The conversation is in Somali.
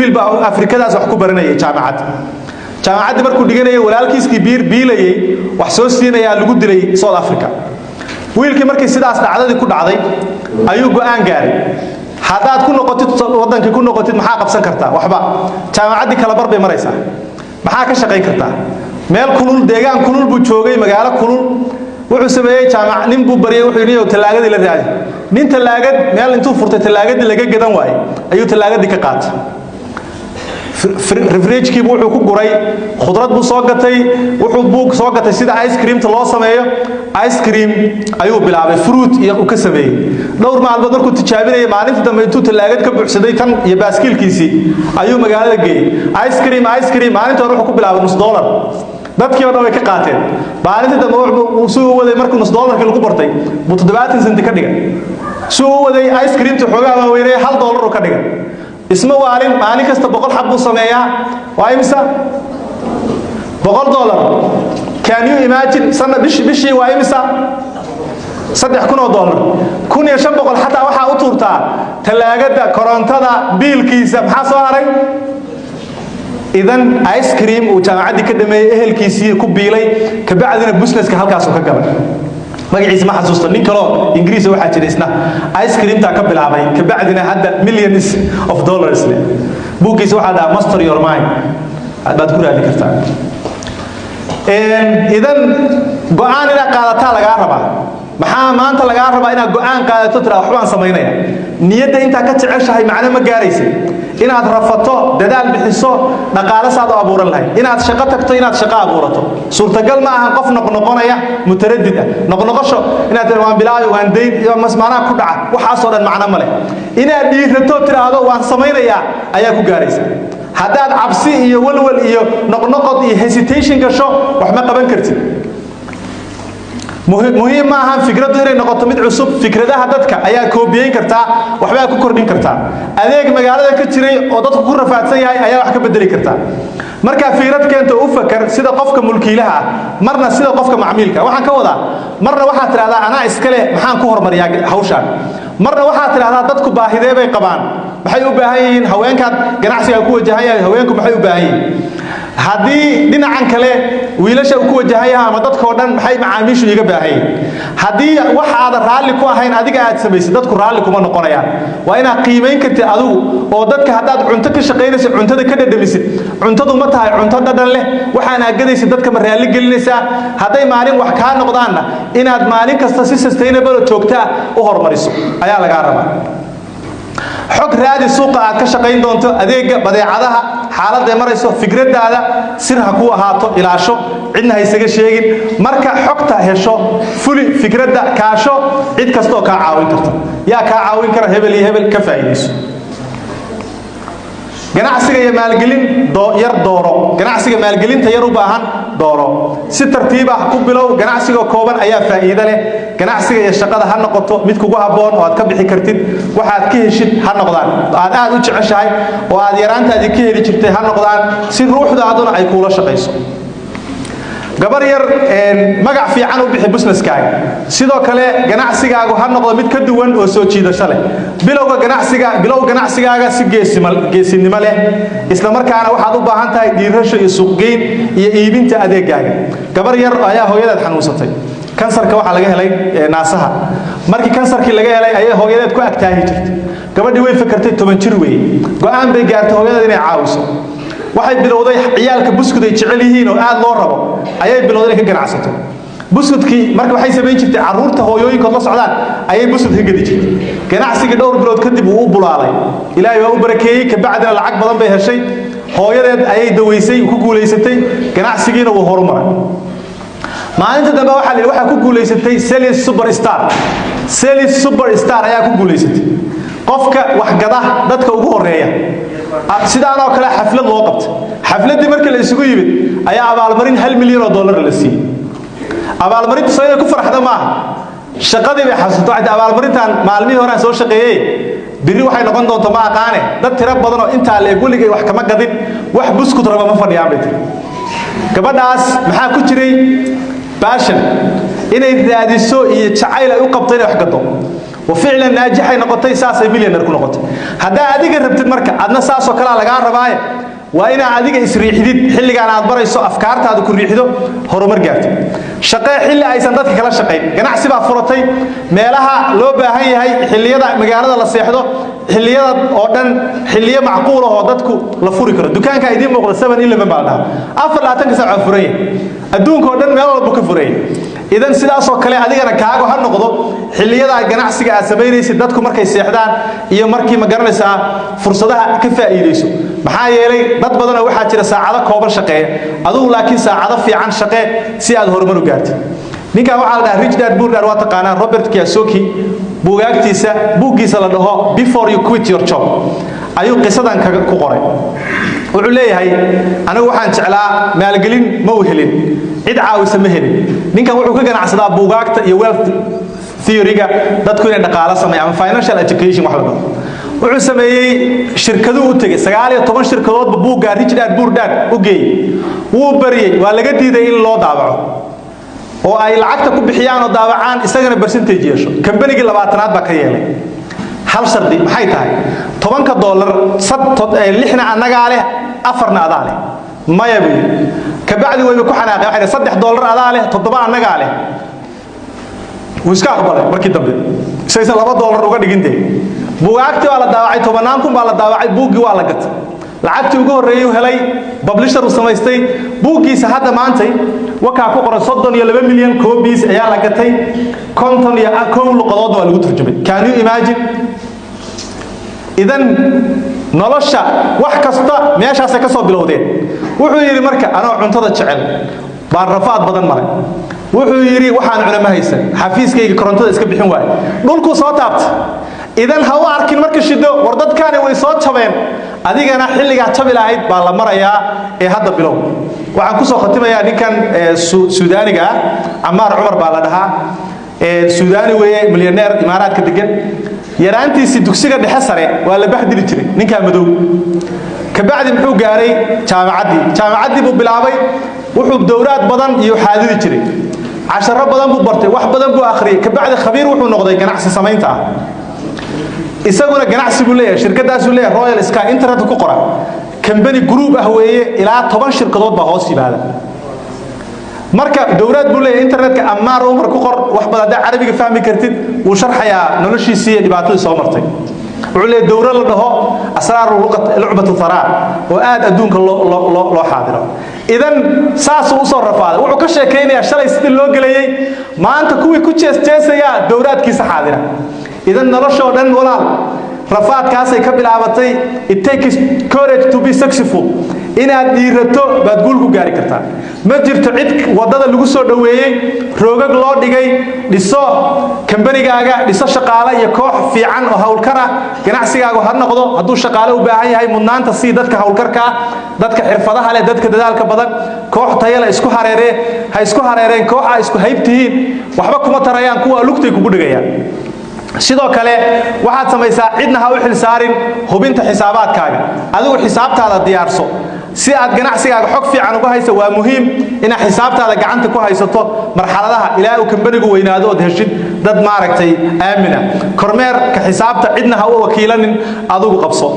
wiil baa Afrikadaas wax ku baranayay jaamacad markuu dhiganayay walaalkiiskii biilayay wax soo siinaya lagu dilay South Africa wiilkii markii sidaas dhacdadii ku dhacday ayuu go'aan gaaray hadaad ku noqotid wadanka ku noqotid maxaa qabsan kartaa waxba jaamacadii kala barbay maraysaa maxaa ka shaqayn kartaa meel kulul deegaan kulul buu joogay magaalo kulul wuxuu sameeyay jaamac nin buu bariyay wuxuu yiri talaagadii la raadi nin talaagad meel intuu furtay talaagadii laga gadan waayay ayuu talaagadii ka qaatay refrigerator wuxuu ku guray khudrad buu soo gatay wuxuu buu soo gatay sida ice cream ta loo sameeyo ice cream ayuu bilaabay fruit iyo uu ka sameeyay dhowr maalmood markuu tijaabinayay maalintii dambe intuu talaagad ka buuxsaday tan iyo baaskiilkiisii ayuu magaalada geeyay ice cream maalintii hore wuxuu ku bilaabay $1 dadkii oo dhan way ka qaateen maalintii dambe uu soo waday markuu $1 lagu bartay buu 70 cent ka dhigay soo waday ice cream ta xogaa waa weynay $1 ka dhigay isma waalin maalin kasta 100 xab buu sameeyaa waa imisa $100 can you imagine sana bishii waa imisa $3,000 $1,500 xataa waxa u tuurtaa talaagada korontada biilkiisa maxaa soo haray idan ice cream uu jaamacadii ka dhameeyay ehelkiisii ku biilay ka bacdina businesska halkaas uu ka galay magaciisa ma xasuusto nin kale Ingiriis waxa jiray isna ice cream ta ka bilaabay ka bacdina hadda millions of dollars leh buugiisa waxa dhaa master your mind aad ku raadi kartaa idan go'aan ila qaadata laga rabaa maxaa maanta laga rabaa inaad go'aan qaadato tira waxbaan sameeynaya niyada inta ka jeceshahay macna ma gaaraysid inaad rafato dadaal bixiso dhaqaale saad u abuuran lahayd inaad shaqo tagto inaad shaqo abuurato suurtagal ma aha qof noqonaya mutaraddid ah noqosho inaad waan bilaayo waan deyn iyo masmaana ku dhaca waxa soo dhan macna ma leh inaad dhiirato tiraado waan sameeynaya ayaa ku gaaraysa hadaad cabsi iyo walwal iyo noqnoqod iyo hesitation gasho wax ma qaban kartid muhiim ma aha fikradu inay noqoto mid cusub fikradaha dadka ayaa koobiyeyn kartaa waxba ku kordhin kartaa adeeg magaalada ka jiray oo dadku ku rafaadsan yahay ayaa wax ka bedeli kartaa marka fikrad keento u fakar sida qofka mulkiilaha marna sida qofka macmiilka waxaan ka wadaa marna waxa tiraahdaa ana iskale maxaan ku hormariyaa hawshan marna waxa tiraahdaa dadku baahidee bay qabaan maxay u baahan yihiin haweenka ganacsiga ku wajahayaa haweenku maxay u baahan yihiin hadii dhinacan kale wiilasha ku wajahayaa ama dadka oo dhan maxay macaamiishu iga baahan hadii wax aad raali ku ahayn adiga aad sameeysid dadku raali kuma noqonayaan waa inaad qiimeyn kartid adigu oo dadka hadaad cunto ka shaqeynayso cuntada ka dhadhamisid cuntadu ma tahay cunto dhadhan leh waxaan agadaysid dadka ma raali gelinaysaa haday maalin wax ka noqdaanna inaad maalin kasta si sustainable joogta u hormariso ayaa laga rabaa xog raadi suuqa aad ka shaqeyn doonto adeega badeecadaha xaaladda marayso fikradaada sirha ku ahaato ilaasho cidna haysaga sheegin marka xogta hesho fuli fikradda kaasho cid kasto ka caawin karta yaa ka caawin kara hebel iyo hebel ka faa'iideyso ganacsiga iyo maalgelin yar dooro ganacsiga maalgelinta yar u baahan dooro si tartiib ah ku bilow ganacsiga kooban ayaa faa'iido leh ganacsiga iyo shaqada ha noqoto mid kugu haboon oo aad ka bixi kartid waxaad ka heshid ha noqdaan aad u jeceshahay oo aad yaraantaadii ka heli jirtay ha noqdaan si ruuxdaaduna ay kula shaqeyso gabar yar magac fiican u bixi businesskaaga sidoo kale ganacsigaagu ha noqdo mid ka duwan oo soo jiidasho leh bilowga ganacsigaaga si geesinimo leh isla markaana waxaad u baahan tahay dhiirasho iyo suuqgeyn iyo iibinta adeegaaga gabar yar ayaa hooyadeed xanuunsatay kansarka waxa laga helay naasaha markii kansarkii laga helay ayay hooyadeed ku agtaahi jirtay gabadhii way fakartay 10 jir weey go'aan bay gaartay hooyadeed inay caawiso waxay bilowday ciyaalka buskud ay jecel yihiin oo aad loo rabo ayay bilowday ka ganacsato buskudkii marka waxay sameyn jirtay caruurta hooyooyinkood la socdaan ayay buskud ka gadi jirtay ganacsiga dhowr bilood kadib uu bulaalay ilaahay waa u barakeeyay ka bacdina lacag badan bay heshay hooyadeed ayay daweysay ku guuleysatay ganacsigiina uu horumaray maalinta dambe waxa ku guuleysatay Sales Superstar ayaa ku guuleysatay qofka wax gada dadka ugu horeeya sidaan oo kale xaflad loo qabtay xafladii markii la isugu yimid ayaa abaalmarin $1 milyan la siiyay abaalmarinta soo ku farxada ma shaqadii bay xasuusto abaalmarintan maalmihii hore soo shaqeeyay biri waxay noqon doontaa ma aqaane dad tira badan oo inta la eegligay wax kama gadin wax buskud raba ma fadhiyaan bay gabadhaas maxaa ku jiray passion inay raadiso iyo jacayl ay u qabtay wax gado وفعلا ناجحة نقطة ساسة مليونير كل نقطة هذا أديك ربط مركا أدنى ساسو كلا لقاه رباية وإن أديك إسري حديد حلي كان عبارة يسوق أفكار هذا كل ريحده هرمر جارت شقة حلي أي سندات كلا شقين جناح سبع فرطي مالها لو هي حلية مجارة الله سيحده حلية أردن حلية معقولة هادتكو لفوري كره دكان كايدين مقدس 7 إلا من بعدها أفر لا تنكسر عفرية الدون كودن مال والله بكفرية إذا سلاس وكلا أديك أنا كاغو هالنقطة حلية جناح سجى سبيري سدتكو مركي سيحدان iyo markii ma garanaysaa fursadaha ka faa'iideyso maxaa yeelay dad badan oo waxa jira saacado kooban shaqeeya adigu laakiin saacado fiican shaqee si aad horumar u gaartid ninka waxa la dhahaa Rich Dad Poor Dad waa taqaanaa Robert Kiyosaki buugiisa la dhaho Before You Quit Your Job ayuu qisadan ku qoray wuxuu leeyahay anigu waxaan jeclaa maalgelin ma u helin cid caawisa ma helin ninkan wuxuu ka ganacsadaa buugaagta iyo wealth theory-ga dadku inay dhaqaale sameeyaan ama financial education wax laga wuxuu sameeyay shirkadu u tagay 19 shirkadood buugga Rich Dad Poor Dad u geeyay wuu bariyay waa laga diiday in loo daabaco oo ay lacagta ku bixiyaan oo daabacaan isagana percentage yeesho kambanigi 20aad baa ka yeelay hal shardi maxay tahay $10 lixna anaga leh afarna adaa leh maya bi ka bacdi way ku xanaaqay waxa $3 adaa leh 7 anaga leh wiska aqbalay markii dambe saysan $2 uga dhigintay buugaagtii waa la daawacay 10,000 baa la daawacay buugi waa la gatay lacagtii ugu horeeyay uu helay publisher uu samaystay buugiisa hadda maantay waxa ku qoran 32 milyan copies ayaa la gatay konton iyo kow luqadood waa lagu turjumay can you imagine idan nolosha wax kasta meeshaas ka soo bilowdeen wuxuu yiri marka anoo cuntada jecel baan rafaad badan maray wuxuu yiri waxaan culimo haysan xafiiskayga korontada iska bixin waay dhulku soo taabtay idan ha u arkin marka shido war dadkaani way soo jabeen adigana xilliga jabi lahayd baa la marayaa ee hadda bilow waxaan ku soo khatimayaa ninkan Suudaaniga Ammar Umar baa la dhahaa Suudaani weeye milyaneer imaaraadka degan yaraantiisi dugsiga dhexe sare waa la baxdili jiray ninka madow ka bacdi muxuu gaaray jaamacadii buu bilaabay wuxuu dowraad badan iyo xaadiri jiray casharo badan buu bartay wax badan buu akhriyay ka bacdi khabiir wuxuu noqday ganacsi samaynta isaguna ganacsi buu leeyahay shirkadaas uu leeyahay Royal Sky internet ku qoran company group ah weeye ilaa 10 shirkadood baa hoos yimaada marka dowlad buu leeyahay internetka Ammar Umar ku qor wax badan Carabiga fahmi kartid uu sharxaya noloshiisa iyo dhibaatooyinka soo martay wuxuu leeyahay dowlad la dhaho asraaru lucbatu tharaa oo aad adduunka loo xaadiro idan saas uu soo rafaaday wuxuu ka sheekeynayaa shalay sidii loo galayay maanta kuwii ku jeesjeesaya dowladkiisa xaadira idan nolosha oo dhan walaal rafaadkaas ay ka bilaabatay it takes courage to be successful inaad diirato baad guul ku gaari kartaa ma jirto cid wadada lagu soo dhaweeyay roogag loo dhigay dhiso kambanigaaga dhiso shaqaale iyo koox fiican oo hawlkara ganacsigaaga ha noqdo hadduu shaqaale u baahan yahay mudnaanta si dadka hawlkarka dadka xirfadaha leh dadka dadaalka badan koox tayo la isku hareereen koox ay isku haybtihiin waxba kuma tarayaan kuwa lugtay kugu dhigayaan sidoo kale waxaad samaysaa cidna ha u xilsaarin hubinta xisaabaadkaaga adigu xisaabtaada diyaarso si aad ganacsigaaga xog fiican uga hayso waa muhiim in xisaabtaada gacanta ku haysato marxaladaha ilaa uu kambanigu weynaado oo heshid dad maaragtay aamina kormeer ka xisaabta cidna ha u wakiilanin adigu qabso